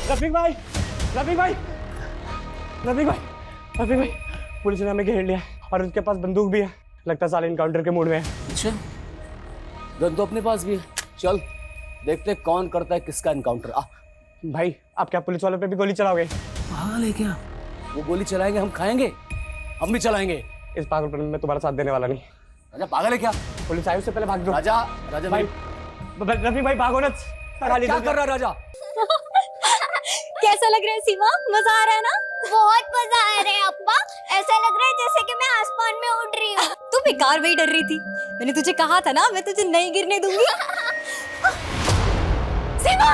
रफीक भाई, रफीक भाई, रफीक भाई, रफीक भाई, पुलिस ने हमें घेर लिया और उनके पास बंदूक भी है। लगता है साले इनकाउंटर के मूड में है। अच्छा, गन तो अपने पास भी है। चल देखते कौन करता है किसका इनकाउंटर। आ भाई, आप क्या पुलिस वालों पे भी गोली चलाओगे? हाँ ले क्या, वो गोली चलाएंगे हम खाएंगे, हम भी चलाएंगे। इस पागलपन में मैं तुम्हारा साथ देने वाला नहीं। राजा पागल है क्या? पुलिस आई, उससे पहले भाग दो। राजा, राजा भाई, रफीक भाई भागो ना। क्या कर रहा है राजा? कैसा लग रहा है सीमा? मजा आ रहा है ना? बहुत मजा आ रहा है अप्पा। ऐसा लग रहा है जैसे कि मैं आसमान में उड़ रही हूँ। तू बेकार में ही डर रही थी। मैंने तुझे कहा था ना, मैं तुझे नहीं गिरने दूंगी। सीमा!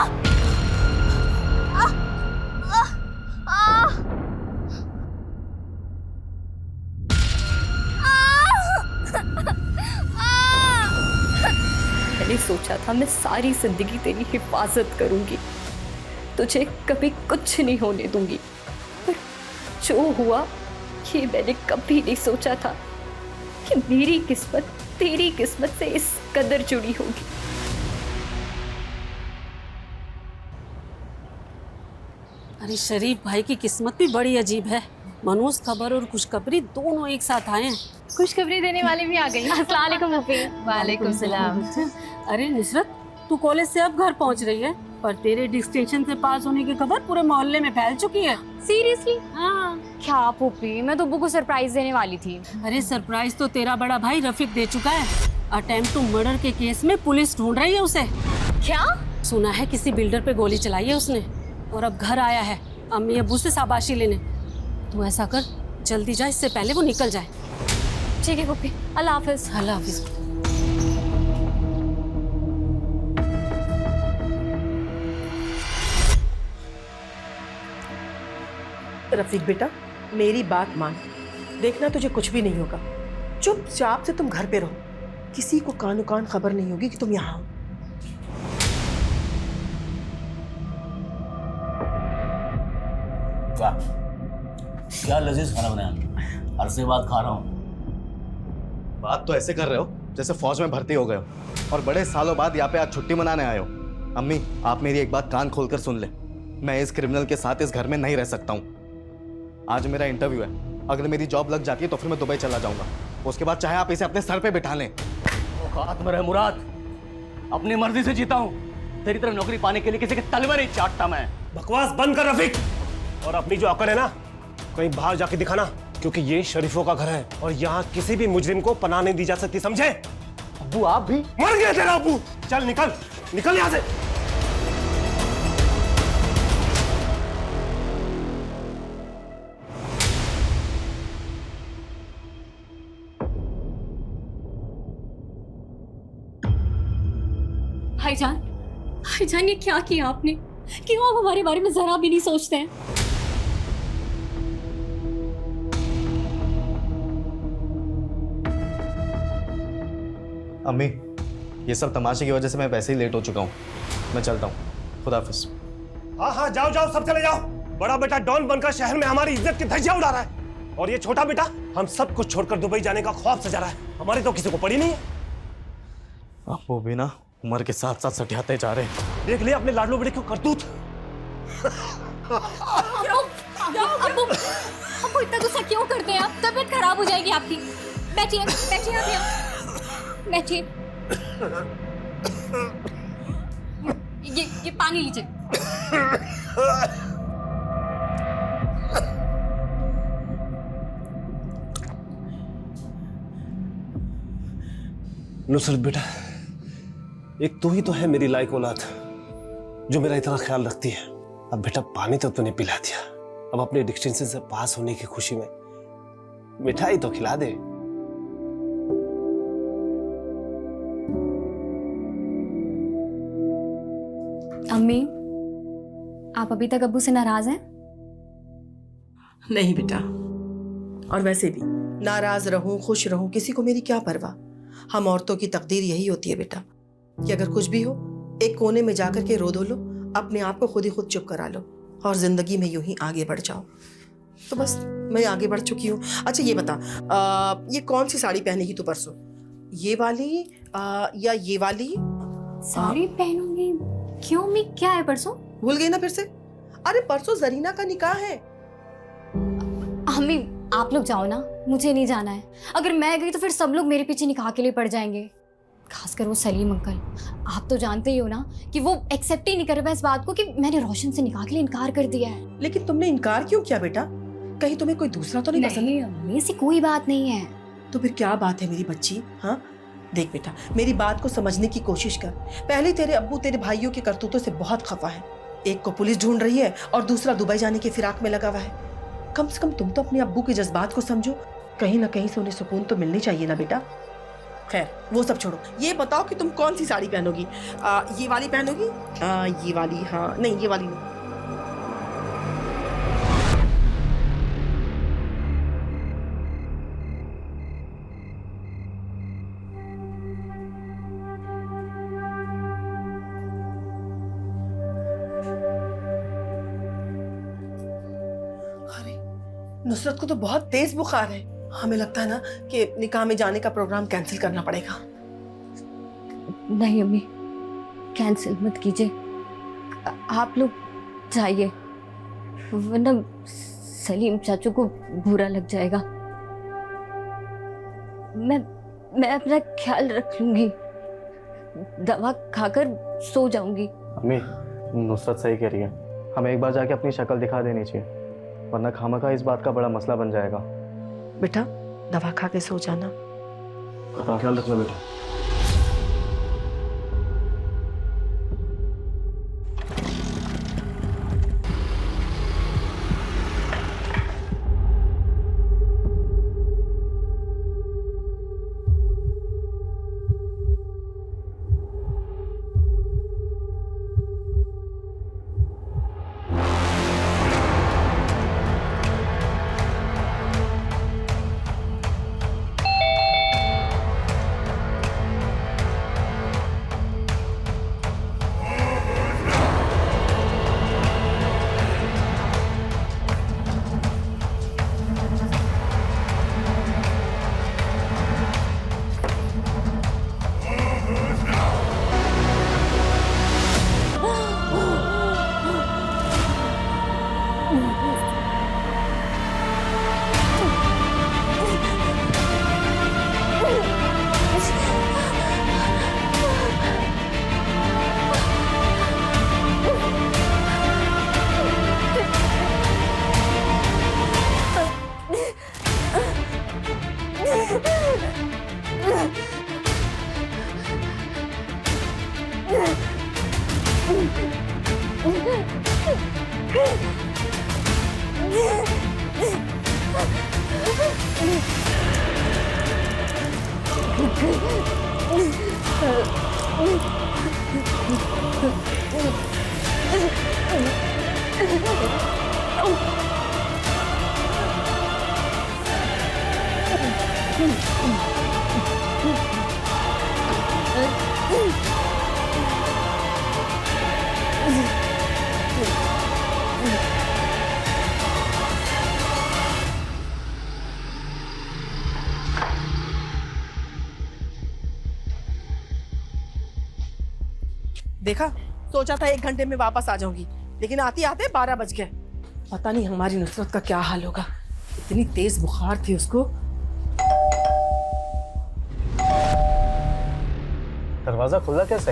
मैंने सोचा था मैं सारी जिंदगी तेरी हिफाजत करूंगी, तुझे कभी कुछ नहीं होने दूंगी, पर जो हुआ ये मैंने कभी नहीं सोचा था कि मेरी किस्मत तेरी किस्मत से इस कदर जुड़ी होगी। अरे शरीफ भाई की किस्मत भी बड़ी अजीब है। मनोज खबर और खुशखबरी दोनों एक साथ आए हैं। खुशखबरी देने वाली भी आ गई। अस्सलाम वालेकुम फूफी। वालेकुम सलाम। अरे नुसरत, तू कॉलेज से अब घर पहुंच रही है, पर तेरे डिस्टिंक्शन से पास होने की खबर पूरे मोहल्ले में फैल चुकी है। सीरियसली? हाँ। क्या फूफी, मैं तो अब्बू को सरप्राइज देने वाली थी। अरे सरप्राइज तो तेरा बड़ा भाई रफीक दे चुका है। अटेम्प्ट टू मर्डर के केस में पुलिस ढूंढ रही है उसे। क्या? सुना है किसी बिल्डर पे गोली चलाई है उसने, और अब घर आया है अम्मी अब्बू से शाबाशी लेने। तू ऐसा कर, जल्दी जा, इससे पहले वो निकल जाए। ठीक है फूफी, अल्लाह हाफिज। अल्लाह हाफिज। रफीक बेटा, मेरी बात मान। देखना तुझे कुछ भी नहीं होगा। चुपचाप से तुम घर पे रहो, किसी को कानो कान खबर नहीं होगी कि तुम यहाँ हो। वाह, क्या लजीज खाना बनाया। अरसे बाद खा रहा हूँ। बात तो ऐसे कर रहे हो जैसे फौज में भर्ती हो गए हो और बड़े सालों बाद यहाँ पे आज छुट्टी मनाने आए हो। अम्मी, आप मेरी एक बात कान खोलकर सुन ले। मैं इस क्रिमिनल के साथ इस घर में नहीं रह सकता हूँ। आज मेरा इंटरव्यू है, अगर मेरी जॉब लग जाती है तो फिर मैं दुबई चला जाऊंगा। उसके बाद चाहे आप इसे अपने सर पे बिठा लें। औकात में रहे मुराद, अपनी मर्जी से जीता हूँ। तेरी तरह नौकरी पाने के लिए किसी के तलवे नहीं चाटता मैं। बकवास बंद कर रफीक, और अपनी जो अकड़ है ना कहीं बाहर जाके दिखाना, क्योंकि ये शरीफों का घर है और यहाँ किसी भी मुजरिम को पनाह नहीं दी जा सकती, समझे? अब्बू आप भी? मर गया तेरा अब्बू। चल निकल, निकल यहाँ से। भाईजान, भाईजान ये क्या किया आपने? क्यों आप हमारे बारे में जरा भी नहीं सोचते हैं? अम्मी, ये सब तमाशे की वजह से मैं वैसे ही लेट हो चुका हूँ। मैं चलता हूँ, खुदा हाफिज। हाँ हाँ, जाओ जाओ, सब चले जाओ। बड़ा बेटा डॉन बनकर शहर में हमारी इज्जत की धज्जियां उड़ा रहा है, और ये छोटा बेटा हम सब कुछ छोड़कर दुबई जाने का ख्वाब सजा रहा है। हमारी तो किसी को पड़ी नहीं है। आप वो भी ना उम्र के साथ साथ सटियाते जा रहे हैं। देख लिया अपने लाडलो बेटे को करतूत। अब्बू, अब्बू इतना गुस्सा क्यों करते हैं आप? तबीयत खराब हो जाएगी आपकी। बैठिए, बैठिए आप यहाँ, बैठिए। ये पानी लीजिए। नुसरत बेटा, एक तू ही तो है मेरी लायक औलाद जो मेरा इतना ख्याल रखती है। अब बेटा पानी तो तूने पिला दिया, अब अपने डिस्टिंक्शन से पास होने की खुशी में मिठाई तो खिला दे। अम्मी, आप अभी तक अब्बू से नाराज हैं? नहीं बेटा, और वैसे भी नाराज रहूं खुश रहूं किसी को मेरी क्या परवाह। हम औरतों की तकदीर यही होती है बेटा कि अगर कुछ भी हो एक कोने में जाकर के रो धो लो, अपने आप को खुद ही खुद चुप करा लो और जिंदगी में यूं ही आगे बढ़ जाओ। तो बस मैं आगे बढ़ चुकी हूँ। अच्छा ये बता, ये कौन सी साड़ी पहनेगी तू परसों? ये वाली या ये वाली? साड़ी पहनूंगी? क्यों अम्मी, क्या है परसों? भूल गई ना फिर से? अरे परसों जरीना का निकाह है। अम्मी आप लोग जाओ ना, मुझे नहीं जाना है। अगर मैं गई तो फिर सब लोग मेरे पीछे निकाह के लिए पड़ जाएंगे, खासकर वो सलीम अंकल। आप तो जानते ही हो ना कि वो एक्सेप्ट ही नहीं कर रहा इस बात को कि मैंने रोशन से निकाह के लिए इनकार कर दिया है। लेकिन तुमने इनकार क्यों किया बेटा? कहीं तुम्हें कोई दूसरा तो नहीं पसंद? नहीं अम्मी, ऐसी कोई बात नहीं है। तो फिर क्या बात है मेरी बच्ची? हाँ देख बेटा, मेरी बात को समझने की कोशिश कर। पहले तेरे अब्बू तेरे भाइयों के करतूतों से बहुत खफा है। एक को पुलिस ढूंढ रही है और दूसरा दुबई जाने के फिराक में लगा हुआ है। कम से कम तुम तो अपने अब्बू के जज्बात को समझो। कहीं ना कहीं से उन्हें सुकून तो मिलनी चाहिए ना बेटा। खैर वो सब छोड़ो, ये बताओ कि तुम कौन सी साड़ी पहनोगी? ये वाली पहनोगी? ये वाली? हाँ नहीं, ये वाली नहीं। नुसरत को तो बहुत तेज बुखार है। हमें लगता है ना कि निकाह में जाने का प्रोग्राम कैंसिल करना पड़ेगा। नहीं अम्मी, कैंसिल मत कीजिए, आप लोग जाइए, वरना सलीम चाचू को बुरा लग जाएगा। मैं अपना ख्याल रख लूंगी, दवा खाकर सो जाऊंगी। अम्मी नुसरत सही कह रही है, हमें एक बार जाके अपनी शक्ल दिखा देनी चाहिए, वरना खामखा इस बात का बड़ा मसला बन जाएगा। बेटा दवा खा के सो जाना। ख्याल रखना बेटा। देखा, सोचा था 1 घंटे में वापस आ जाऊंगी, लेकिन आते आते 12 बज गए। पता नहीं हमारी नुसरत का क्या हाल होगा, इतनी तेज बुखार थी उसको। दरवाजा खुला कैसे?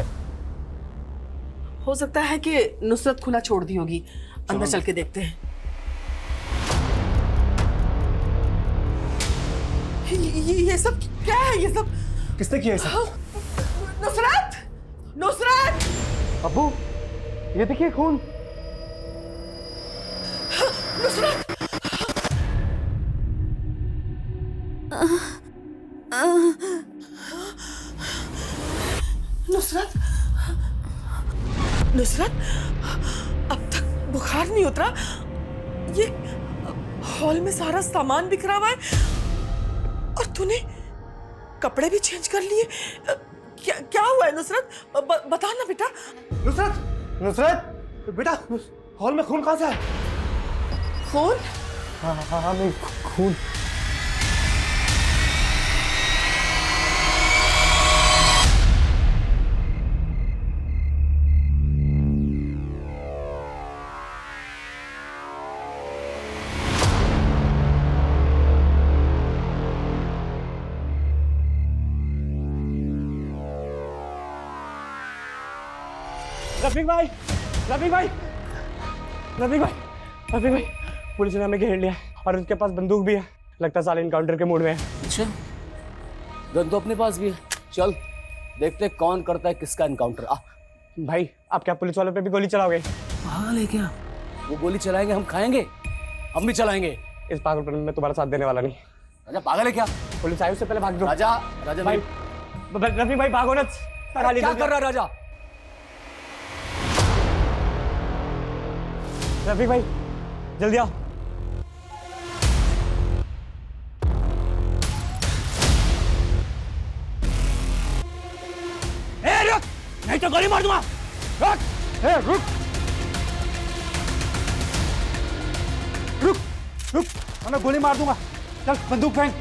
हो सकता है कि नुसरत खुला छोड़ दी होगी। अंदर चल के देखते हैं। ये सब क्या है? ये सब किसने किया इसे? नुसरत! नुसरत! अब्बू ये देखिए खून। नुसरत! नुसरत! नुसरत! अब तक बुखार नहीं उतरा। ये हॉल में सारा सामान बिखरा हुआ है और तूने कपड़े भी चेंज कर लिए। क्या हुआ है नुसरत? बता ना बेटा। नुसरत! नुसरत! बेटा हॉल में खून कहाँ से है? खून? हाँ नहीं खून। रफीक भाई, रफीक भाई, रफीक भाई, रफीक भाई, पुलिस ने हमें घेर लिया और उनके पास बंदूक भी है। लगता है साले इनकाउंटर के मूड में है। अच्छा, गन तो अपने पास भी है। चल देखते हैं कौन करता है किसका एनकाउंटर। आ भाई आप क्या पुलिस वालों पे भी गोली चलाओगे? हाँ ले क्या, वो गोली चलाएंगे हम खाएंगे, हम भी चलाएंगे। इस पागलपन में मैं तुम्हारा साथ देने वाला नहीं। राजा पागल है क्या? पुलिस आई उससे पहले भाग दो। राजा, राजा भाई, रफीक भाई भागो ना। क्या कर रहा है राजा? रफीक भाई जल्दी आओ। रुक, नहीं तो गोली मार दूंगा। रुक, रुक रुक रुक, मैं गोली मार दूंगा। चल बंदूक फेंक।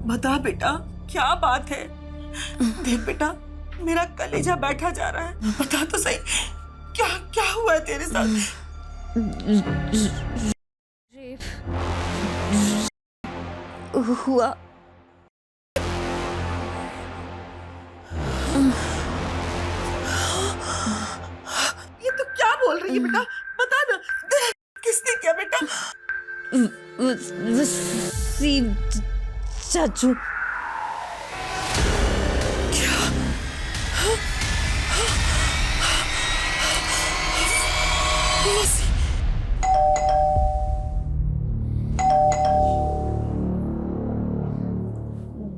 बता बेटा क्या बात है? देख बेटा मेरा कलेजा बैठा जा रहा है। बता तो सही क्या क्या हुआ है तेरे साथ? हुआ ये तो क्या बोल रही है बेटा? बता ना किसने किया बेटा? वसीम चाचू।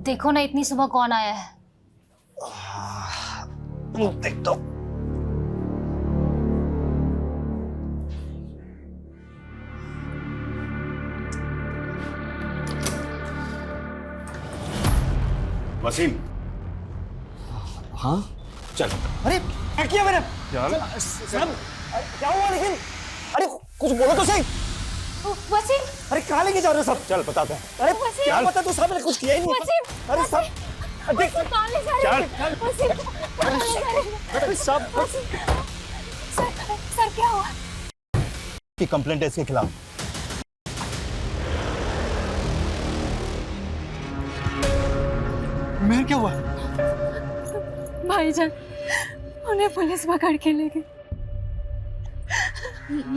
देखो ना इतनी सुबह कौन आया है। देख दो। वसीम। हाँ चल। अरे क्या किया मैंने? सर क्या हुआ? लेकिन अरे कुछ बोलो तो सही। वसीम, अरे कहाँ लेके जा रहे हो सब? चल बताते हैं। अरे क्या बता तू? सब मैंने कुछ किया ही नहीं। वसीम, अरे सब देख कहाँ ले जा रहे हैं? वसीम, कहाँ ले जा रहे हैं? अरे सब सर क्या हुआ? की कंप्लेंट है इसके खिलाफ। मेहर क्या हुआ? भाईजान उन्हें पुलिस पकड़ के ले गई।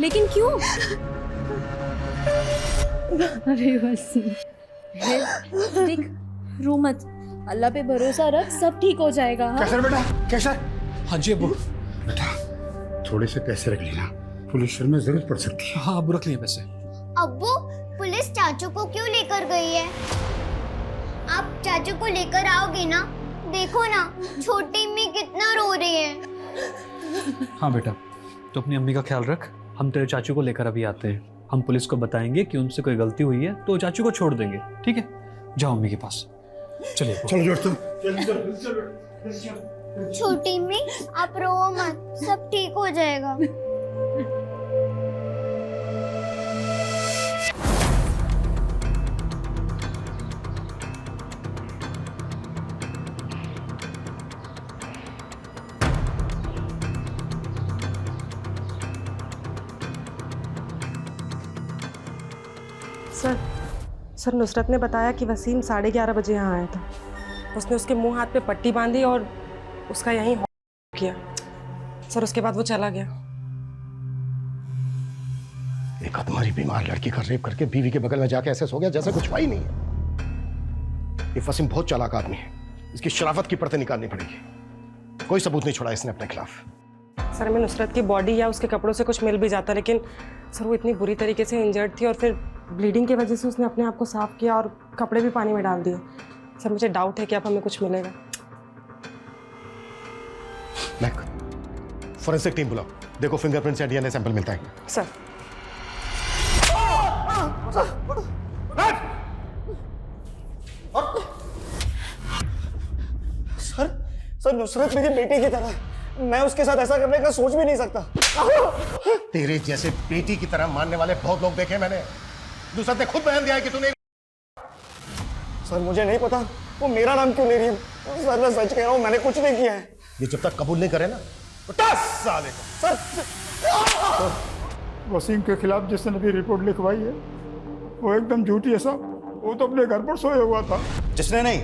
लेकिन क्यों? अरे वसीम देख, रो मत, अल्लाह पे भरोसा रख, सब ठीक हो जाएगा। हाँ? कैसर बेटा, कैसर। हाँ जी अब्बू। बेटा थोड़े से पैसे रख लेना, पुलिस शहर में जरूरत पड़ सकती है। हाँ अब्बू रख लिए पैसे। अब्बू पुलिस चाचू को क्यों लेकर गई है? आप चाचू को लेकर आओगे ना? देखो ना छोटी अम्मी कितना रो रही है। हाँ बेटा, तो अपनी अम्मी का ख्याल रख। हम तेरे चाचू को लेकर अभी आते हैं। हम पुलिस को बताएंगे कि उनसे कोई गलती हुई है तो चाचू को छोड़ देंगे, ठीक है? जाओ अम्मी के पास। चलिए चलो जोड़ तुम। छोटी अम्मी आप रो मत, सब ठीक हो जाएगा। सर नुसरत ने बताया कि वसीम 11:30 बजे यहाँ आया था। उसने उसके मुंह हाथ पे पट्टी बांधी और उसका यहीं किया। सर उसके बाद वो चला गया। एक तुम्हारी बीमार लड़की का रेप करके बीवी के बगल में जाके ऐसे सो गया जैसे कुछ हुआ ही नहीं है। ये वसीम बहुत चालाक आदमी है, इसकी शराफत की परतें निकालनी पड़ेगी। कोई सबूत नहीं छोड़ा इसने अपने खिलाफ। सर हमें नुसरत की बॉडी या उसके कपड़ों से कुछ मिल भी जाता, लेकिन सर वो इतनी बुरी तरीके से इंजर्ड थी और फिर ब्लीडिंग की वजह से उसने अपने आप को साफ किया और कपड़े भी पानी में डाल दिए। सर मुझे डाउट है कि अब हमें कुछ मिलेगा। महक, फॉरेंसिक टीम बुलाओ, देखो फिंगरप्रिंट से डीएनए सैंपल मिलता है। सर सर नुसरत मेरी बेटी की तरह, मैं उसके साथ ऐसा करने का सोच भी नहीं सकता। तेरे जैसे बेटी की तरह मानने वाले बहुत लोग देखे मैंने। नुसरत ने खुद बयान दिया है कि तूने। सर मुझे नहीं पता वो मेरा नाम क्यों ले रही है। सर मैं सच कह रहा हूँ, मैंने कुछ नहीं किया है। ये जब तक कबूल नहीं करे ना तो 10 साल है। वसीम के खिलाफ जिसने अभी रिपोर्ट लिखवाई है वो एकदम झूठी है साहब। वो तो अपने घर पर सोया हुआ था। जिसने नहीं,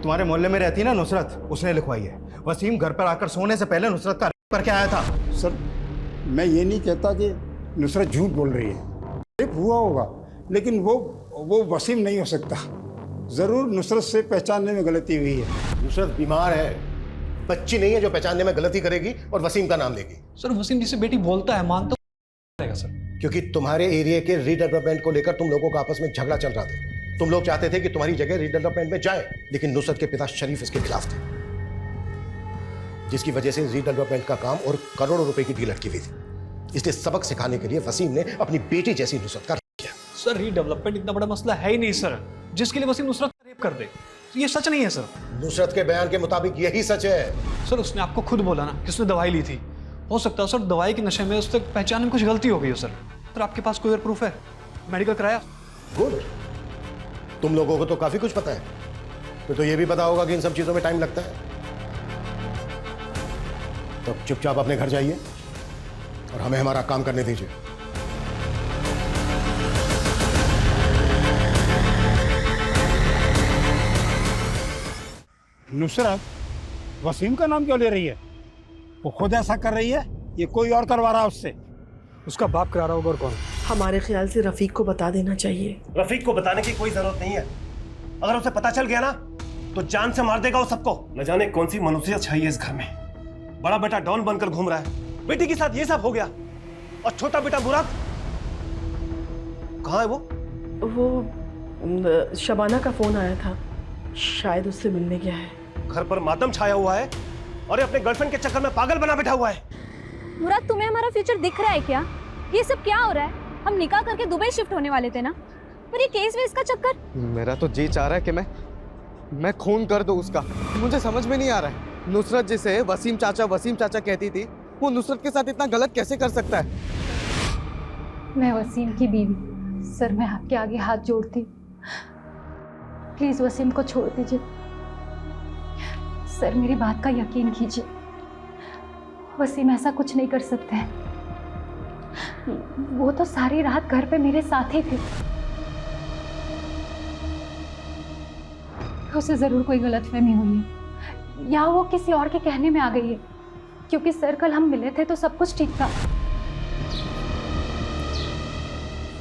तुम्हारे मोहल्ले में रहती है ना नुसरत, उसने लिखवाई है। वसीम घर पर आकर सोने से पहले नुसरत का रेप करके आया था। सर, मैं ये नहीं कहता कि नुसरत झूठ बोल रही है, रेप हुआ होगा, लेकिन वो वसीम नहीं हो सकता। जरूर नुसरत से पहचानने में गलती हुई है। नुसरत बीमार है, बच्ची नहीं है जो पहचानने में गलती करेगी और वसीम का नाम लेगी। सर वसीम जिसे बेटी बोलता है मानता रहेगा सर। क्योंकि तुम्हारे एरिया के रीडेवलपमेंट को लेकर तुम लोगों का आपस में झगड़ा चल रहा था। तुम लोग चाहते थे कि तुम्हारी जगह रीडेवलपमेंट में जाए, लेकिन नुसरत के पिता शरीफ इसके खिलाफ थे, जिसकी वजह से रीडेवलपमेंट का काम और करोड़ों रुपए की डील अटकी हुई थी। इसलिए सबक सिखाने के लिए वसीम ने अपनी बेटी जैसी नुसरत का रेप किया। सर रीडेवलपमेंट इतना बड़ा मसला है ही नहीं सर, जिसके लिए वसीम नुसरत का रेप कर दे। ये सच नहीं है सर। नुसरत के बयान के मुताबिक यही सच है। सर उसने आपको खुद बोला ना कि उसने दवाई ली थी। हो सकता है सर दवाई के नशे में उससे पहचान में कुछ गलती हो गई हो सर। सर आपके पास कोई और प्रूफ है? मेडिकल कराया? गुड, तुम लोगों को तो काफी कुछ पता है। तो ये भी पता होगा कि इन सब चीजों में टाइम लगता है। तो चुपचाप अपने घर जाइए और हमें हमारा काम करने दीजिए। नुसरत वसीम का नाम क्यों ले रही है? वो खुद ऐसा कर रही है, ये कोई और करवा रहा है उससे? उसका बाप करा रहा होगा और कौन? हमारे ख्याल से रफीक को बता देना चाहिए। रफीक को बताने की कोई जरूरत नहीं है। अगर उसे पता चल गया ना तो जान से मार देगा वो सबको। न जाने कौन सी मनुष्यत चाहिए इस घर में। बड़ा बेटा डॉन बनकर घूम रहा है, बेटी के साथ ये सब हो गया, और छोटा बेटा मुराद कहाँ है? वो शबाना का फोन आया था, शायद उससे मिलने गया है। घर पर मातम छाया हुआ है और ये अपने गर्लफ्रेंड के चक्कर में पागल बना बैठा हुआ है। मुराद तुम्हें हमारा फ्यूचर दिख रहा है क्या? ये सब क्या हो रहा है? हम निकाह करके दुबई शिफ्ट होने वाले थे ना, पर ये केस वेस का चक्कर। मेरा तो जी चाह रहा है कि मैं खून कर दूं उसका। मुझे समझ में नहीं आ रहा है, नुसरत जिसे वसीम चाचा कहती थी, वो नुसरत के साथ इतना गलत कैसे कर सकता है? मैं वसीम की बीवी, सर मैं आपके आगे हाथ जोड़ती हूँ, प्लीज वसीम को छोड़ दीजिए। सर मेरी बात का यकीन कीजिए, वसीम ऐसा कुछ नहीं कर सकते हैं। वो तो सारी रात घर पे मेरे साथ ही थे। उसे जरूर कोई गलतफहमी हुई है, या वो किसी और के कहने में आ गई है, क्योंकि सर कल हम मिले थे तो सब कुछ ठीक था।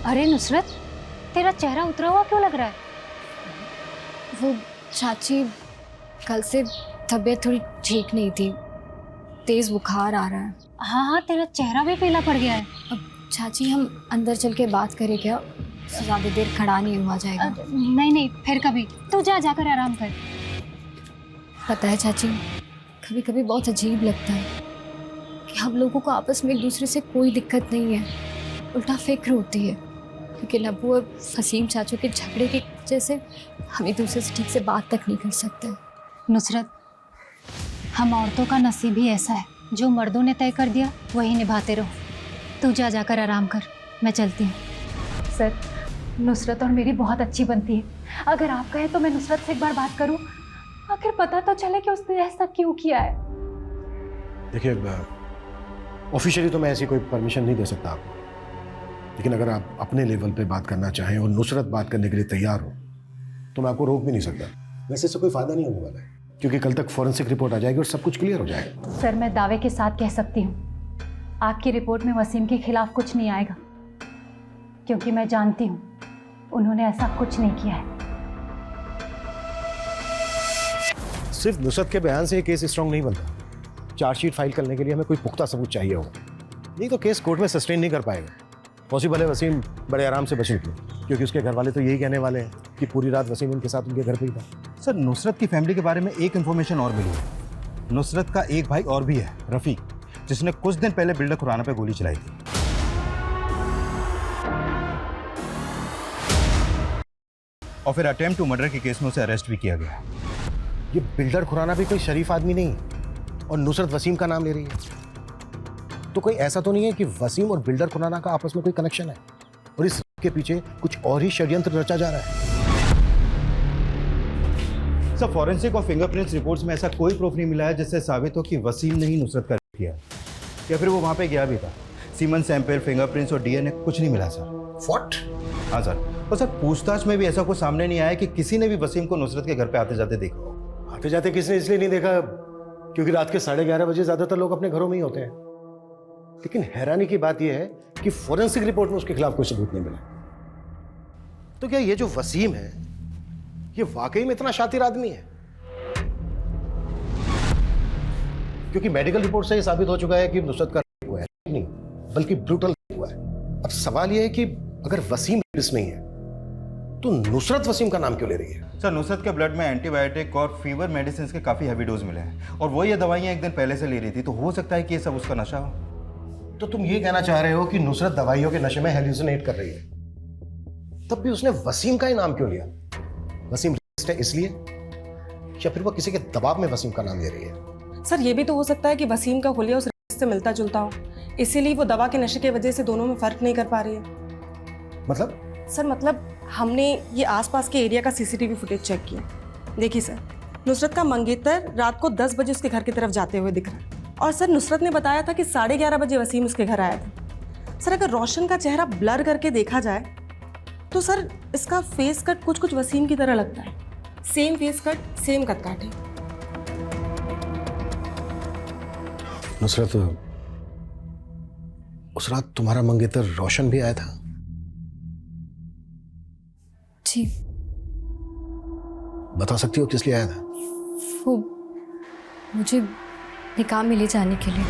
अरे नुसरत, तेरा चेहरा उतरा हुआ क्यों लग रहा है? वो चाची, कल से तबीयत थोड़ी ठीक नहीं थी, तेज बुखार आ रहा है। हाँ, तेरा चेहरा भी पीला पड़ गया है। अब चाची हम अंदर चल के बात करें क्या? ज़्यादा देर खड़ा नहीं हुआ जाएगा। नहीं, फिर कभी। तू जाकर आराम कर। पता है चाची, कभी कभी बहुत अजीब लगता है कि हम लोगों को आपस में एक दूसरे से कोई दिक्कत नहीं है, उल्टा फिक्र होती है, क्योंकि नब्बू और वसीम चाचू के झगड़े की वजह से हम एक दूसरे से ठीक से बात तक नहीं कर सकते। नुसरत, हम औरतों का नसीब ही ऐसा है, जो मर्दों ने तय कर दिया वही निभाते रहो। तू जाकर आराम कर, मैं चलती हूँ। सर नुसरत और मेरी बहुत अच्छी बनती है, अगर आप कहें तो मैं नुसरत से एक बार बात करूं, आखिर पता तो चले कि उसने ऐसा क्यों किया है। देखिए, ऑफिशियली तो मैं ऐसी कोई परमिशन नहीं दे सकता आपको, लेकिन अगर आप अपने लेवल पे बात करना चाहें और नुसरत बात करने के लिए तैयार हो तो मैं आपको रोक भी नहीं सकता। वैसे इससे कोई फायदा नहीं होने वाला है, क्योंकि कल तक फॉरेंसिक रिपोर्ट आ जाएगी और सब कुछ क्लियर हो जाएगा। सर मैं दावे के साथ कह सकती हूँ, आपकी रिपोर्ट में वसीम के खिलाफ कुछ नहीं आएगा, क्योंकि मैं जानती हूँ उन्होंने ऐसा कुछ नहीं किया है। सिर्फ नुसरत के बयान से ये केस स्ट्रांग नहीं बनता। चार्जशीट फाइल करने के लिए हमें कोई पुख्ता सबूत चाहिए होगा, नहीं तो केस कोर्ट में सस्टेन नहीं कर पाएगा। पॉसिबल है वसीम बड़े आराम से बच निकले, क्योंकि उसके घर वाले तो यही कहने वाले हैं कि पूरी रात वसीम उनके साथ उनके घर पे ही था। सर, नुसरत की फैमिली के बारे में एक इन्फॉर्मेशन और मिली है। नुसरत का एक भाई और भी है, रफीक, जिसने कुछ दिन पहले बिल्डर खुराना पे गोली चलाई थी। और फिर अटेम्प्ट टू मर्डर के केस में उसे अरेस्ट भी किया गया। ये बिल्डर खुराना भी कोई शरीफ आदमी नहीं है, और नुसरत वसीम का नाम ले रही है, तो कोई ऐसा तो नहीं है कि वसीम और बिल्डर खुराना का आपस में कोई कनेक्शन है और इस के पीछे कुछ और ही षड्यंत्र रचा जा रहा है। सर, फॉरेंसिक और फिंगरप्रिंट्स रिपोर्ट्स में ऐसा कोई प्रूफ नहीं मिला है जिससे साबित हो कि वसीम ने ही नुसरत का रेप किया, या फिर वो वहां पे गया भी था। सीमन सैंपल, फिंगरप्रिंट्स और डीएनए कुछ नहीं मिला सर। व्हाट? हाँ सर, और सर पूछताछ में भी ऐसा कुछ सामने नहीं आया कि किसी ने भी वसीम को नुसरत के घर पे आते जाते देखा हो। आते जाते किसने इसलिए नहीं देखा क्योंकि रात के 11:30 बजे ज्यादातर लोग अपने घरों में ही होते हैं। लेकिन हैरानी की बात यह है कि फोरेंसिक रिपोर्ट में उसके खिलाफ कोई सबूत नहीं मिला। तो क्या ये जो वसीम है ये वाकई में इतना शातिर आदमी है? क्योंकि मेडिकल रिपोर्ट से ये साबित हो चुका है कि नुसरत का रेप हुआ है, नहीं बल्कि ब्रूटल हुआ है। अब सवाल यह है कि अगर वसीम नहीं है तो नुसरत वसीम का नाम क्यों ले रही है? सर नुसरत के ब्लड में एंटीबायोटिक और फीवर मेडिसिन के काफी हैवी डोज मिले हैं और वो ये दवाइयां एक दिन पहले से ले रही थी, तो हो सकता है कि ये सब उसका नशा हो। तो तुम ये कहना चाह रहे हो कि नुसरत दवाइयों के नशे में हेल्यूसिनेट कर रही है, तब भी उसने वसीम का ही नाम क्यों लिया? वसीम रेसिस्ट है इसलिए, या फिर वो किसी के दबाव में वसीम का नाम ले रही है? सर ये भी तो हो सकता है कि वसीम का हुलिया उस से मिलता जुलता हो, इसीलिए वो दवा के नशे की वजह से दोनों में फर्क नहीं कर पा रही है। मतलब? सर मतलब हमने ये आसपास के एरिया का सीसीटीवी फुटेज चेक किया। देखिए सर, नुसरत का मंगेतर रात को 10 बजे उसके घर की तरफ जाते हुए दिख रहा है और सर नुसरत ने बताया था कि 11:30 बजे वसीम उसके घर आया था। सर अगर रोशन का चेहरा ब्लर करके देखा जाए तो सर इसका फेस कट कुछ कुछ वसीम की तरह लगता है। Same face cut, same cut काट है। नुसरत, उस रात तुम्हारा मंगेतर रोशन भी आया था? जी। बता सकती हो किस लिए आया था? वो मुझे निकाह में ले जाने के लिए।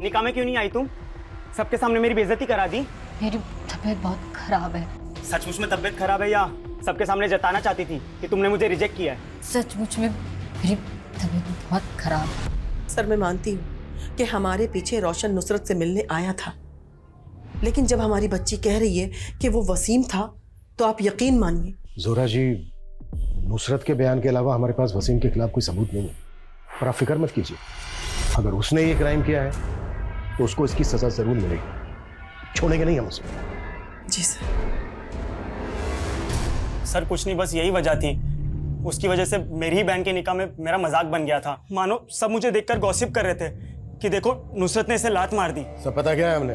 निकाह में क्यों नहीं आई तुम? सबके सामने मेरी बेइज्जती करा दी। मेरी तबीयत बहुत खराब है। सचमुच में तबीयत खराब है या सबके सामने जताना चाहती थी कि तुमने मुझे रिजेक्ट किया है? सचमुच में मेरी तबीयत बहुत खराब है। सर मैं मानती हूँ कि हमारे पीछे रोशन नुसरत से मिलने आया था, लेकिन जब हमारी बच्ची कह रही है कि वो वसीम था तो आप यकीन मानिए। जोरा जी, नुसरत के बयान के अलावा हमारे पास वसीम के खिलाफ कोई सबूत नहीं है, पर आप फिक्र मत कीजिए। अगर उसने ये क्राइम किया है तो उसको इसकी सजा जरूर मिलेगी, छोड़ेंगे नहीं हम उसको। जी सर। सर कुछ नहीं, बस यही वजह थी। उसकी वजह से मेरी ही बहन के निकाह में मेरा मजाक बन गया था। मानो सब मुझे देखकर गॉसिप कर रहे थे कि देखो नुसरत ने इसे लात मार दी। सब पता क्या है हमने?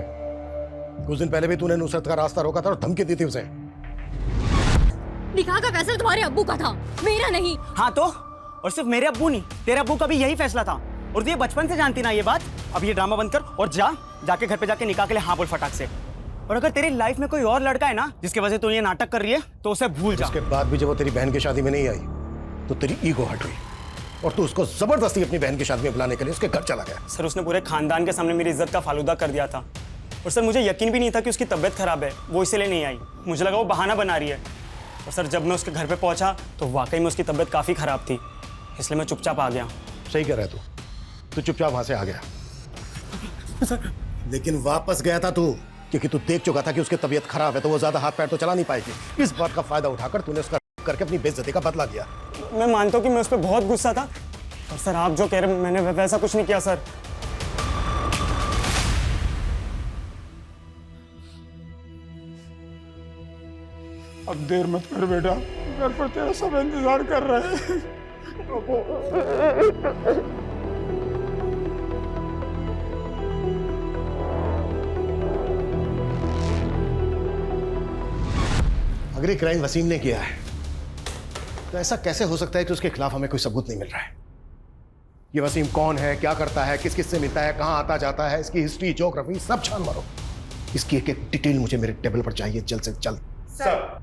कुछ दिन पहले भी तूने नुसरत का रास्ता रोका था और धमकी दी थी उसे। निकाह का फैसला तुम्हारे अब्बू का था, मेरा नहीं। हाँ तो, और सिर्फ मेरे अब्बू नहीं, तेरे अब्बू का भी यही फैसला था और तू ये बचपन से जानती ना ये बात। अब ये ड्रामा बंद कर और जाके घर पे जाके निकाह के लिए हाँ बोल फटाक से। और अगर तेरी लाइफ में कोई और लड़का है ना जिसकी वजह से तू ये नाटक कर रही है तो उसे भूल जा। उसके बाद भी जब वो तेरी बहन की शादी में नहीं आई तो तेरी ईगो हट गई और तू उसको जबरदस्ती अपनी बहन की शादी में बुलाने के लिए उसके घर चला गया। सर उसने पूरे खानदान के सामने मेरी इज्जत का फालूदा कर दिया था और सर मुझे यकीन भी नहीं था कि उसकी तबीयत खराब है, वो इसलिए नहीं आई। मुझे लगा वो बहाना बना रही है। और सर जब मैं उसके घर पे पहुंचा तो वाकई में उसकी तबीयत काफ़ी ख़राब थी, इसलिए मैं चुपचाप आ गया। सही कह रहा है तू चुपचाप वहां से आ गया। सर लेकिन वापस गया था तू क्योंकि तू देख चुका था कि उसकी तबीयत खराब है तो वो ज्यादा हाथ पैर तो चला नहीं पाएगी। इस बात का फायदा उठाकर तूने उसका करके अपनी बेइज्जती का बदला लिया। मैं मानता हूँ कि मैं उस पर बहुत गुस्सा था और सर आप जो कह रहे मैंने वैसा कुछ नहीं किया सर। अब देर मत कर बेटा, घर पर तेरा सब इंतजार कर रहे हैं। अगर ये क्राइम वसीम ने किया है तो ऐसा कैसे हो सकता है कि उसके खिलाफ हमें कोई सबूत नहीं मिल रहा है? ये वसीम कौन है, क्या करता है, किस किस से मिलता है, कहां आता जाता है, इसकी हिस्ट्री, ज्योग्राफी सब छान मारो। इसकी एक एक डिटेल मुझे मेरे टेबल पर चाहिए जल्द से जल्द। सर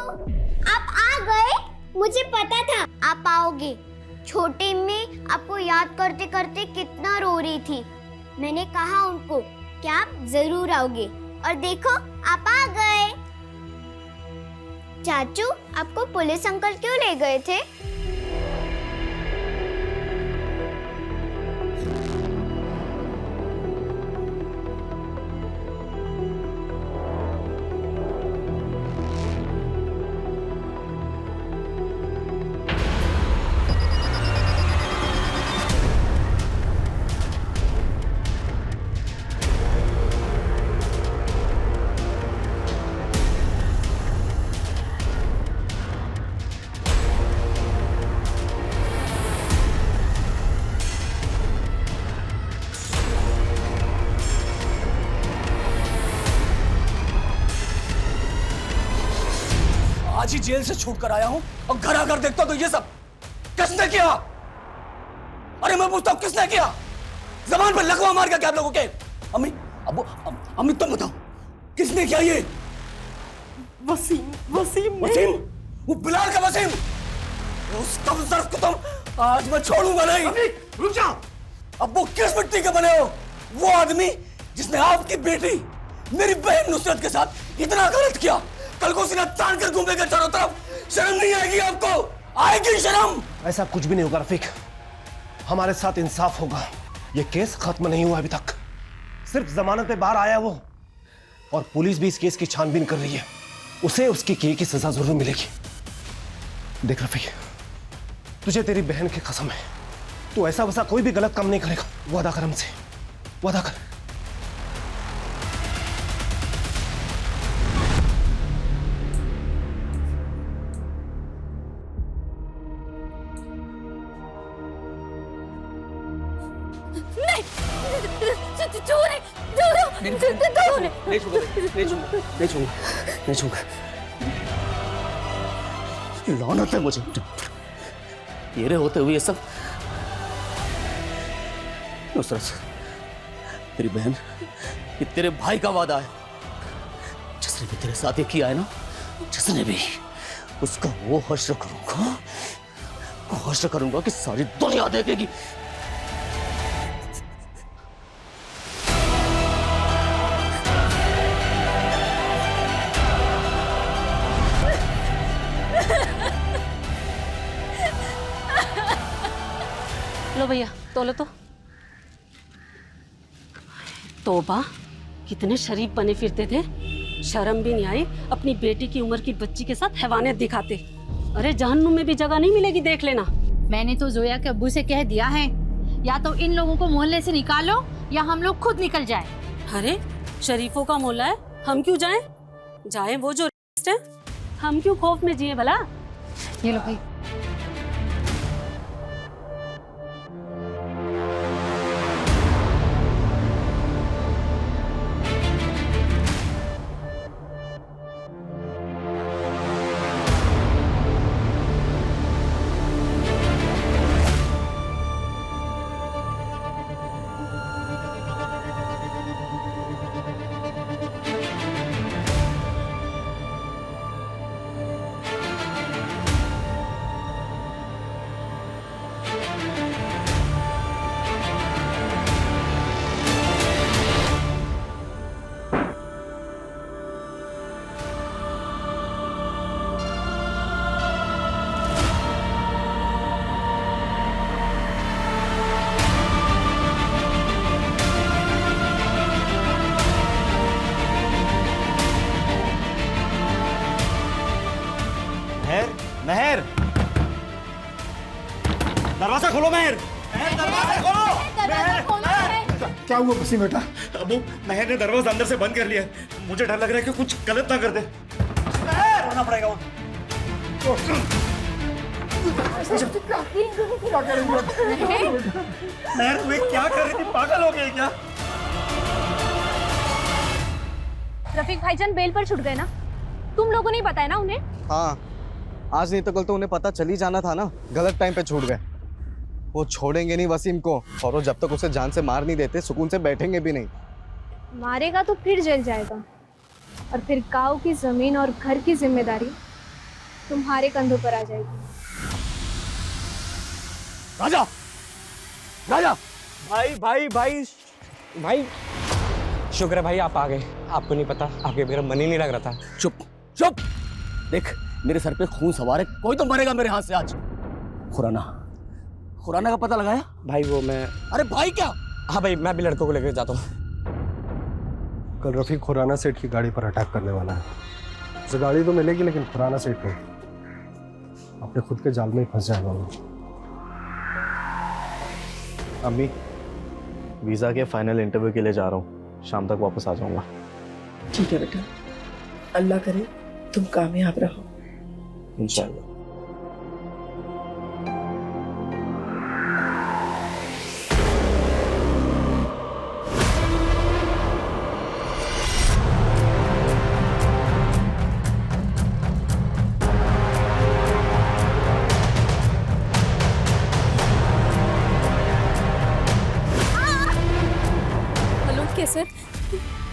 आप आ गए? मुझे पता था आप आओगे। छोटी अम्मी आपको याद करते करते कितना रो रही थी। मैंने कहा उनको कि आप जरूर आओगे और देखो आप आ गए। चाचू, आपको पुलिस अंकल क्यों ले गए थे? आज ही जेल से छूट कर आया हूं और घर आकर देखता तो ये सब किसने किया? अरे मैं पूछता हूं किसने किया? जबान पर लकवा मार गया क्या आप लोगों के? अम्मी, अम्मी तुम बताओ किसने किया ये? वसीम वो बिलाल का वसीम। उस कमजोर को तुम आज मैं छोड़ूंगा नहीं। रुक जाओ। अब वो किस मिट्टी के बने हो? वो आदमी जिसने आपकी बेटी मेरी बहन नुसरत के साथ इतना गलत किया, कल को सीना तान कर घूमेगा चारों तरफ। शर्म नहीं आएगी आपको? आएगी शर्म? ऐसा कुछ भी नहीं होगा रफीक, हमारे साथ इंसाफ होगा। ये केस खत्म नहीं हुआ अभी तक, सिर्फ जमानत पे बाहर आया वो, और पुलिस भी इस केस की छानबीन कर रही है। उसे उसकी किए की सजा जरूर मिलेगी। देख रफीक, तुझे तेरी बहन की कसम है, तू ऐसा वैसा कोई भी गलत काम नहीं करेगा। वादा कर हमसे, वादा कर। नहीं छूंगा। लानत है मुझे तेरे होते हुए ये सब। नुसरत, तेरी बहन, ये तेरे भाई का वादा है। जिसने भी तेरे साथ ये किया है ना, जिसने भी, उसका वो हश्र करूंगा कि सारी दुनिया देखेगी। लो भैया तोलो तो। तौबा, कितने शरीफ बने फिरते थे, शर्म भी नहीं आई अपनी बेटी की उम्र की बच्ची के साथ हैवानियत दिखाते। अरे जहन्नुम में भी जगह नहीं मिलेगी, देख लेना। मैंने तो जोया के अब्बू से कह दिया है, या तो इन लोगों को मोहल्ले से निकालो या हम लोग खुद निकल जाए। अरे शरीफों का मोहल्ला है, हम क्यों जाएं? जाएं वो जो है, हम क्यों खौफ में जिए भला? ये लो भाई। महर, दरवाजा खोलो। महर, दरवाजा खोलो। क्या हुआ वसीम बेटा? अबू, महर ने दरवाजा अंदर से बंद कर लिया है। मुझे डर लग रहा है कि कुछ गलत ना कर दे। होना पड़ेगा वो। महर, वे क्या कर रही थी? पागल हो गई क्या? रफीक भाईजान बेल पर छुट गए ना? तुम लोगों ने बताया ना उन्हें? हाँ, आज नहीं तो कल तो उन्हें पता चल ही जाना था ना। गलत टाइम पे छूट गए। वो छोड़ेंगे नहीं वसीम को, और वो जब तक उसे जान से मार नहीं देते सुकून से बैठेंगे भी नहीं। मारेगा तो फिर जेल जाएगा, और फिर गांव की जमीन और घर की जिम्मेदारी तुम्हारे कंधों पर आ जाएगी। राजा, राजा, भाई भाई भाई भाई, शुक्र है भाई आप आ गए। आपको नहीं पता, आपके बगैर मन ही नहीं लग रहा था। चुप चुप, देख मेरे सर पे खून सवार है, कोई तो मरेगा मेरे हाथ से आज। खुराना, खुराना का पता लगाया? भाई वो मैं, अरे भाई क्या? हाँ भाई मैं भी लड़कों को लेकर जाता हूँ। कल रफीक खुराना सेठ की गाड़ी पर अटैक करने वाला है। उसे गाड़ी तो मिलेगी लेकिन खुराना सेठ नहीं, अपने खुद के जाल में ही फंस जाएगा वो। अम्मी, वीज़ा के फाइनल इंटरव्यू के लिए जा रहा हूँ, शाम तक वापस आ जाऊँगा। ठीक है बेटा, अल्लाह करे तुम कामयाब रहो। इंशाल्लाह। हेलो कैसर,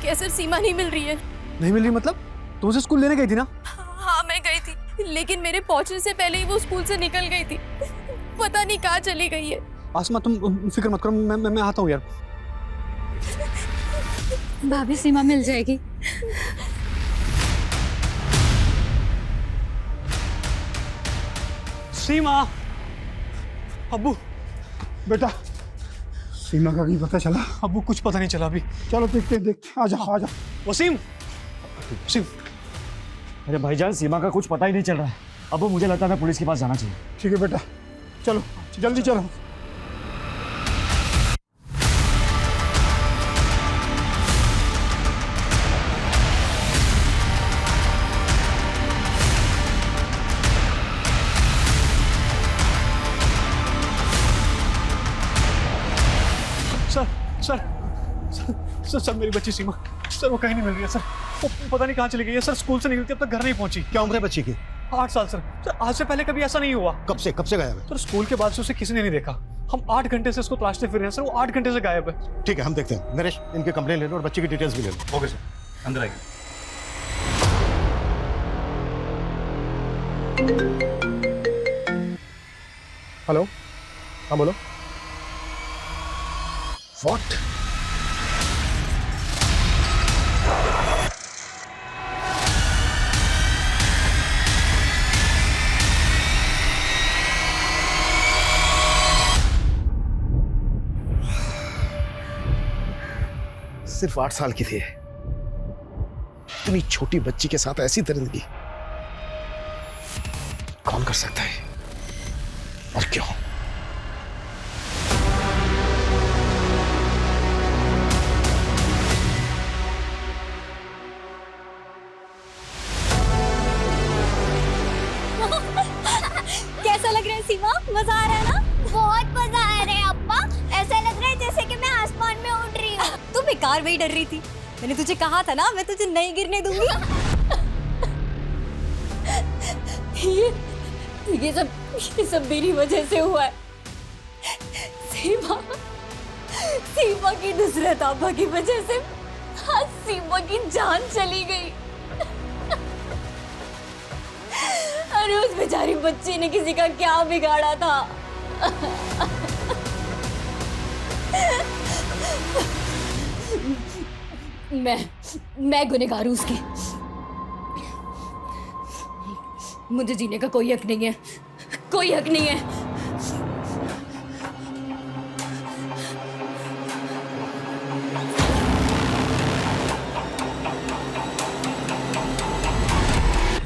कैसर सीमा नहीं मिल रही है। नहीं मिल रही मतलब? तुम उसे स्कूल लेने गई थी ना? हाँ मैं गई थी, लेकिन मेरे पहुंचने से पहले ही वो स्कूल से निकल गई थी। पता नहीं कहाँ चली गई है। आसमा तुम फिक्र मत करो, मैं आता हूँ यार। भाभी सीमा मिल जाएगी। सीमा, अब्बू, बेटा सीमा का कहीं पता चला? अब्बू कुछ पता नहीं चला अभी। चलो देखते देखते, आजा आजा। वसीम, वसीम, अरे भाईजान सीमा का कुछ पता ही नहीं चल रहा है। अब मुझे लगता है पुलिस के पास जाना चाहिए। ठीक है बेटा, चलो जल्दी चलो। Sir sir sir sir, sir मेरी बच्ची सीमा, सर वो कहीं नहीं मिल रही है सर। वो पता नहीं कहाँ चली गई है सर। स्कूल से निकल के अब तक घर नहीं पहुंची। क्या उम्र है बच्ची की? 8 साल सर। सर आज से पहले कभी ऐसा नहीं हुआ। कब से गायब है? सर स्कूल के बाद से उसे किसी ने नहीं देखा। हम 8 घंटे से उसको तलाशते फिर रहे हैं सर, वो 8 घंटे से गायब है। ठीक है, हम देखते हैं। नरेश, इनकी कंप्लेन ले लो और बच्ची की डिटेल्स भी ले लो। ओके सर, अंदर आइए। हेलो, हाँ बोलो। व्हाट? सिर्फ 8 साल की थी, इतनी छोटी बच्ची के साथ ऐसी दरिंदगी कौन कर सकता है और क्यों? कैसा लग रहा है सीमा? मजा आ रहा है ना? बहुत मजा आ रहा है अप्पा। ऐसा लग रहा है जैसे कि मैं आसमान में उड़ रही हूँ। तू बेकार वही डर रही थी। मैंने तुझे कहा था ना, मैं तुझे नहीं गिरने दूंगी। ये सब मेरी वजह से हुआ है। सीमा की नुसरत आपा की वजह से आज सीमा की जान चली गई। अरे उस बेचारी बच्ची ने किसी का क्या बिगाड़ा था। मैं गुनहगार हूं उसकी। मुझे जीने का कोई हक नहीं है, कोई हक नहीं है।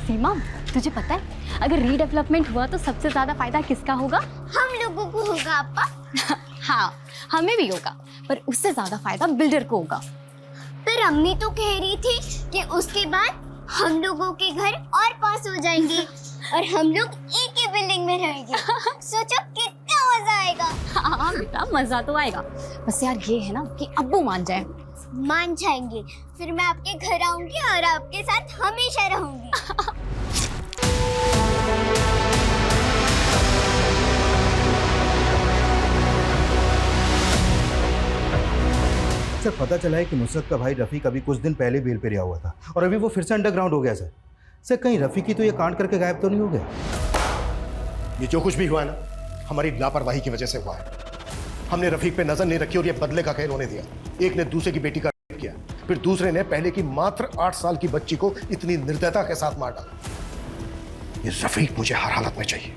सीमा, तुझे पता है अगर रीडेवलपमेंट हुआ तो सबसे ज्यादा फायदा किसका होगा? हम लोगों को होगा अप्पा। हाँ, हमें भी होगा, पर उससे ज्यादा फायदा बिल्डर को होगा। पर अम्मी तो कह रही थी कि उसके बाद हम लोगों के घर और पास हो जाएंगे और हम लोग एक ही बिल्डिंग में रहेंगे। सोचो कितना मजा आएगा। हाँ बेटा, मजा तो आएगा, बस यार ये है ना कि अब्बू मान जाए। मान जाएंगे, फिर मैं आपके घर आऊंगी और आपके साथ हमेशा रहूंगी। सर पता चला है कि नुसरत का भाई रफीक अभी कुछ दिन पहले बेल पे रिहा हुआ था और अभी वो फिर से अंडरग्राउंड हो गया सर। सर कहीं रफीकी तो ये कांड करके गायब तो नहीं हो गए? ये जो कुछ भी हुआ है ना, हमारी लापरवाही की वजह से हुआ है। हमने रफीक पे नजर नहीं रखी और ये बदले का खेल होने दिया। एक ने दूसरे की बेटी का रेप किया, फिर दूसरे ने पहले की मात्र 8 साल की बच्ची को इतनी निर्दयता के साथ मार डाला। ये रफीक मुझे हर हालत में चाहिए।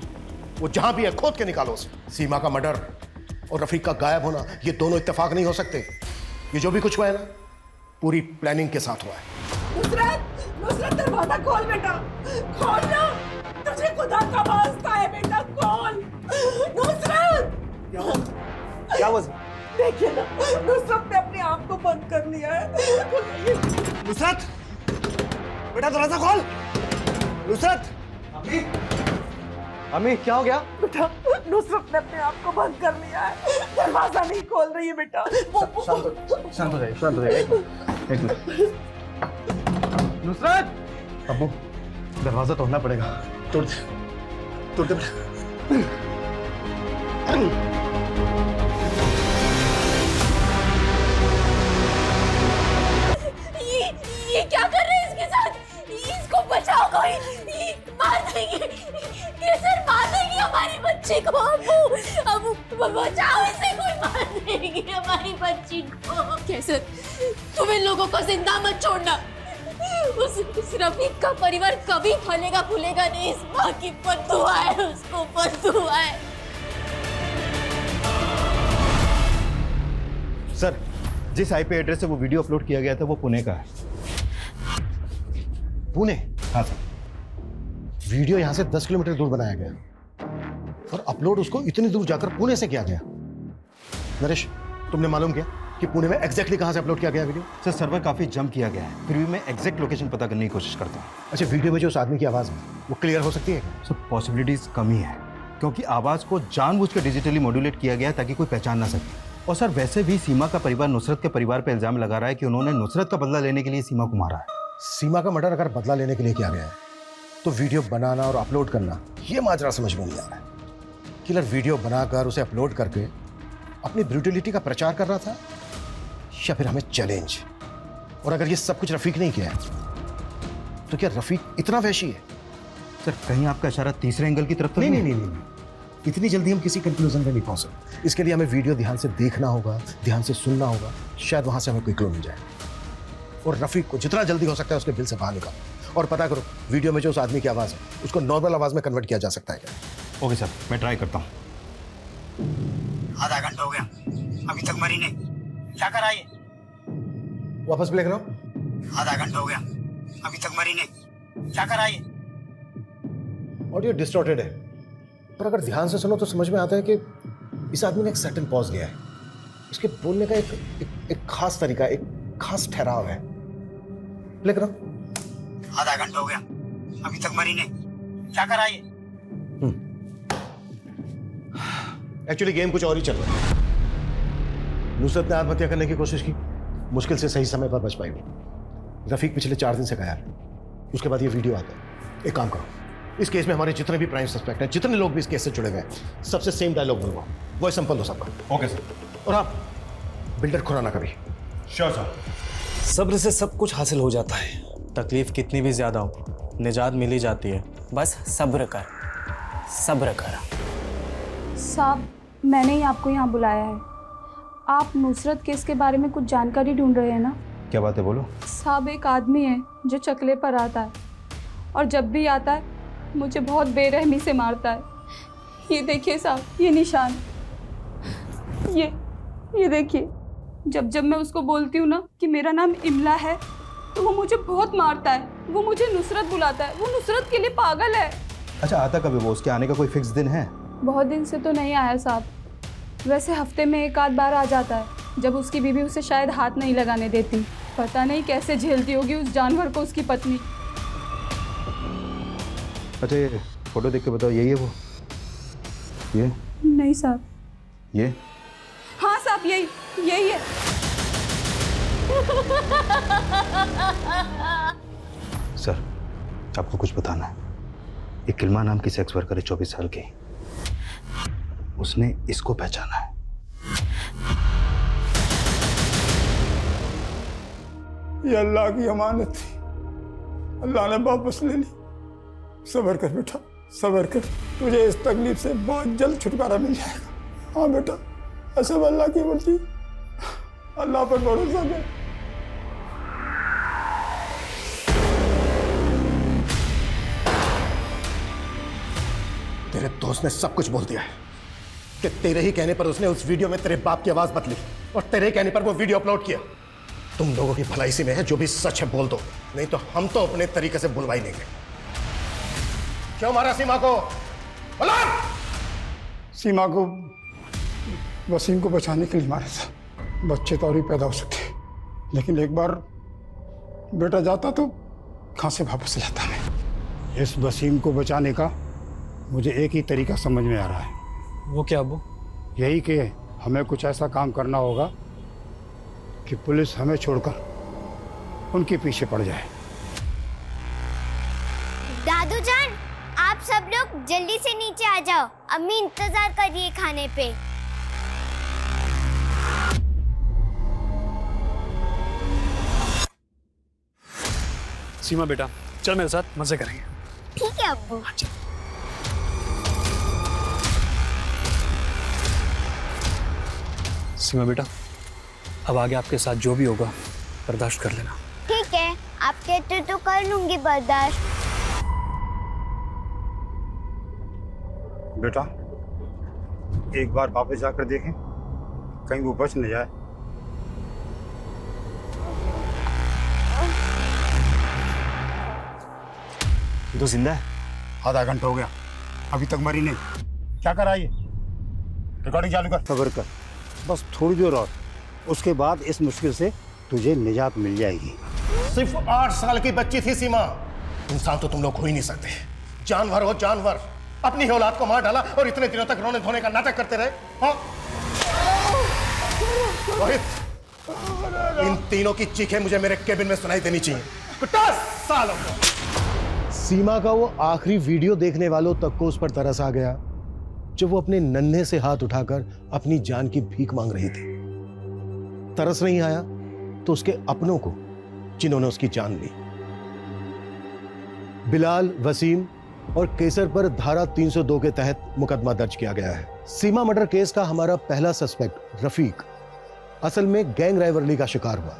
वो जहां भी है खोद के निकालो उसे। सीमा का मर्डर और रफीक का गायब होना, ये दोनों इत्तेफाक नहीं हो सकते। ये जो भी कुछ हुआ है ना, पूरी प्लानिंग के साथ हुआ है। नुसरत दरवाजा खोल बेटा, खोल ना, तुझे खुदा का वास्ता है बेटा, खोल। नुसरत क्या हुआ? देखिए ना, नुसरत ने अपने आप को बंद कर लिया है। नुसरत, बेटा दरवाजा खोल। नुसरत, अम्मी क्या हो गया? बेटा नुसरत ने अपने आप को बंद कर लिया है, दरवाजा नहीं खोल रही है बेटा। शांत हो जाइए। एक मिनट। नुसरत! अब्बू, दरवाजा तोड़ना पड़ेगा। तोड़ दे बेटा। ये क्या कर रहे हैं इसके साथ? इसको बचाओ कोई, मार देंगे, केसर मार देंगे हमारी बच्ची को। अबू बचाओ इसे, कोई मार देंगे हमारी बच्ची को। केसर, तुम इन लोगों को जिंदा मत छोड़ना। उस रफीक का परिवार कभी फलेगा फूलेगा नहीं। इस माँ की बद्दुआ है, उसको बद्दुआ है। सर, जिस आईपी एड्रेस से वो वीडियो अपलोड किया गया था वो पुणे का है। पुणे? हाँ सर। वीडियो यहां से 10 किलोमीटर दूर बनाया गया और अपलोड उसको इतनी दूर जाकर पुणे से किया गया। नरेश, तुमने मालूम किया कि पुणे में एग्जैक्टली कहां से अपलोड किया गया वीडियो? सर सर्वर काफी जंप किया गया है, फिर भी मैं एग्जैक्ट लोकेशन पता करने की कोशिश करता हूँ। अच्छा, वीडियो में जो उस आदमी की आवाज है वो क्लियर हो सकती है? सर पॉसिबिलिटीज कम ही है, क्योंकि आवाज को जानबूझकर डिजिटली मॉड्यूलेट किया गया है ताकि कोई पहचान ना सके। और सर वैसे भी सीमा का परिवार नुसरत के परिवार पर इल्जाम लगा रहा है कि उन्होंने नुसरत का बदला लेने के लिए सीमा को मारा है। सीमा का मर्डर अगर बदला लेने के लिए किया गया है तो वीडियो बनाना और अपलोड करना, ये माजरा समझ में नहीं आ रहा है। किलर वीडियो बनाकर उसे अपलोड करके अपनी ब्रूटलिटी का प्रचार कर रहा था या फिर हमें चैलेंज? और अगर ये सब कुछ रफीक नहीं किया तो क्या रफीक इतना वैशी है? सर कहीं आपका इशारा तीसरे एंगल की तरफ तो नहीं। इतनी जल्दी हम किसी कंक्लूजन पे नहीं पहुंच सकते। इसके लिए हमें वीडियो ध्यान से देखना होगा, ध्यान से सुनना होगा, शायद वहां से हमें कोई क्लू मिल जाए। और रफीक को जितना जल्दी हो सकता है उसके दिल से बाहर निकालो और पता करो वीडियो में जो उस आदमी की आवाज है उसको नॉर्मल आवाज में कन्वर्ट किया जा सकता है क्या? ओके सर, मैं ट्राई करता हूँ। आधा घंटा हो गया, अभी तक मरी नहीं, क्या करा ये? वापस प्ले करो। आधा घंटा हो गया, अभी तक मरी नहीं, क्या करा ये? ऑडियो डिस्टॉर्टेड है, पर अगर ध्यान से सुनो तो समझ में आता है कि इस आदमी ने एक सटल पॉज लिया है। इसके बोलने का एक खास तरीका, एक खास ठहराव है। प्ले करो। आधा घंटा हो गया, अभी तक मरी नहीं, क्या करा ये? एक्चुअली गेम कुछ और ही चल रहा है। नुसरत ने आत्महत्या करने की कोशिश की, मुश्किल से सही समय पर बच पाई वो। रफीक पिछले 4 दिन से गायब है। उसके बाद ये वीडियो आता है। एक काम करो, इस केस में हमारे जितने भी प्राइम सस्पेक्ट हैं, जितने लोग भी इस केस से जुड़े हुए हैं, सबसे सेम डायलॉग बोलवा, वो सिंपल हो सबका। Okay sir. और आप बिल्डर खुराना कभी। Sure sir. सब्र से सब कुछ हासिल हो जाता है। तकलीफ कितनी भी ज्यादा हो, निजात मिल ही जाती है। बस सब्र कर, सब्र कर। साहब, मैंने ही आपको यहाँ बुलाया है। आप नुसरत केस के बारे में कुछ जानकारी ढूंढ रहे हैं ना? क्या बात है, बोलो। साहब, एक आदमी है जो चकले पर आता है और जब भी आता है मुझे बहुत बेरहमी से मारता है। ये देखिए साहब, ये निशान, ये देखिए। जब मैं उसको बोलती हूँ ना कि मेरा नाम इमला है तो वो मुझे बहुत मारता है। वो मुझे नुसरत बुलाता है। वो नुसरत के लिए पागल है। अच्छा, आता कभी वो? उसके आने का कोई फिक्स दिन है? बहुत दिन से तो नहीं आया साहब, वैसे हफ्ते में 1 आध बार आ जाता है, जब उसकी बीवी उसे शायद हाथ नहीं लगाने देती। पता नहीं कैसे झेलती होगी उस जानवर को उसकी पत्नी। अच्छा, ये फोटो देख के बताओ, यही है वो? ये नहीं साहब। ये? हाँ साहब, यही है। सर, आपको कुछ बताना है। एक किल्मा नाम की सेक्स वर्कर है, 24 साल की। उसने इसको पहचाना है। ये अल्लाह की अमानत थी, अल्लाह ने वापस ले ली। सब्र कर बेटा, सब्र कर। तुझे इस तकलीफ से बहुत जल्द छुटकारा मिल जाएगा। हाँ बेटा, ऐसे अल्लाह की मर्जी, अल्लाह पर भरोसा कर। तेरे दोस्त ने सब कुछ बोल दिया है कि तेरे ही कहने पर उसने उस वीडियो में तेरे बाप की आवाज बदली और तेरे कहने पर वो वीडियो अपलोड किया। तुम लोगों की भलाई इसी में है, जो भी सच है बोल दो, नहीं तो हम तो अपने तरीके से बुलवाई लेंगे। क्यों मारा सीमा को? सीमा को वसीम को बचाने के लिए मारा था। बच्चे तो और भी पैदा हो सकते, लेकिन एक बार बेटा जाता तो कहां से वापस लाता मैं। इस वसीम को बचाने का मुझे एक ही तरीका समझ में आ रहा है। वो क्या अब्बू? यही कि हमें कुछ ऐसा काम करना होगा कि पुलिस हमें छोड़कर उनके पीछे पड़ जाए। दादू जान, आप सब लोग जल्दी से नीचे आ जाओ, अम्मी इंतजार कर रही है खाने पे। सीमा बेटा, चल मेरे साथ, मजे करेंगे। ठीक है अब्बू। सीमा बेटा, अब आगे आपके साथ जो भी होगा बर्दाश्त कर लेना। ठीक है, आप कहते तो कर लूंगी बर्दाश्त। बेटा, एक बार वापस जाकर देखें, कहीं वो बच न जाए। तो जिंदा है? आधा घंटा हो गया, अभी तक मरी नहीं। क्या कर रहा है ये? रिकॉर्डिंग चालू कर। सब्र कर, बस थोड़ी देर और, उसके बाद इस मुश्किल से तुझे निजात मिल जाएगी। सिर्फ 8 साल की बच्ची थी सीमा। इंसान तो तुम लोग हो ही नहीं सकते, जानवर हो जानवर। अपनी ही औलाद को मार डाला और इतने दिनों तक रोने धोने का नाटक करते रहे। हाँ? रोहित, इन तीनों की चीखें मुझे मेरे केबिन में सुनाई देनी चाहिए। 50 सालों को। सीमा का वो आखिरी वीडियो देखने वालों तक को उस पर तरस आ गया जब वो अपने नन्हे से हाथ उठाकर अपनी जान की भीख मांग रही थी। तरस नहीं आया तो उसके अपनों को, जिन्होंने उसकी जान ली। बिलाल, वसीम और केसर पर धारा 302 के तहत मुकदमा दर्ज किया गया है। सीमा मर्डर केस का हमारा पहला सस्पेक्ट रफीक असल में गैंग राइवलरी का शिकार हुआ।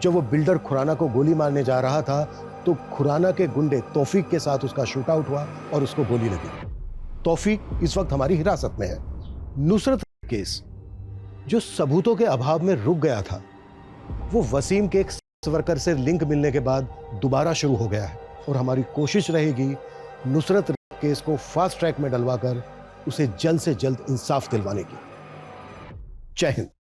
जब वो बिल्डर खुराना को गोली मारने जा रहा था तो खुराना के गुंडे तौफीक के साथ उसका शूट आउट हुआ और उसको गोली लगी। तौफीक इस वक्त हमारी हिरासत में है। नुसरत केस जो सबूतों के अभाव में रुक गया था, वो वसीम के एक वर्कर से लिंक मिलने के बाद दोबारा शुरू हो गया है और हमारी कोशिश रहेगी नुसरत केस को फास्ट ट्रैक में डलवाकर उसे जल्द से जल्द इंसाफ दिलवाने की। जय हिंद।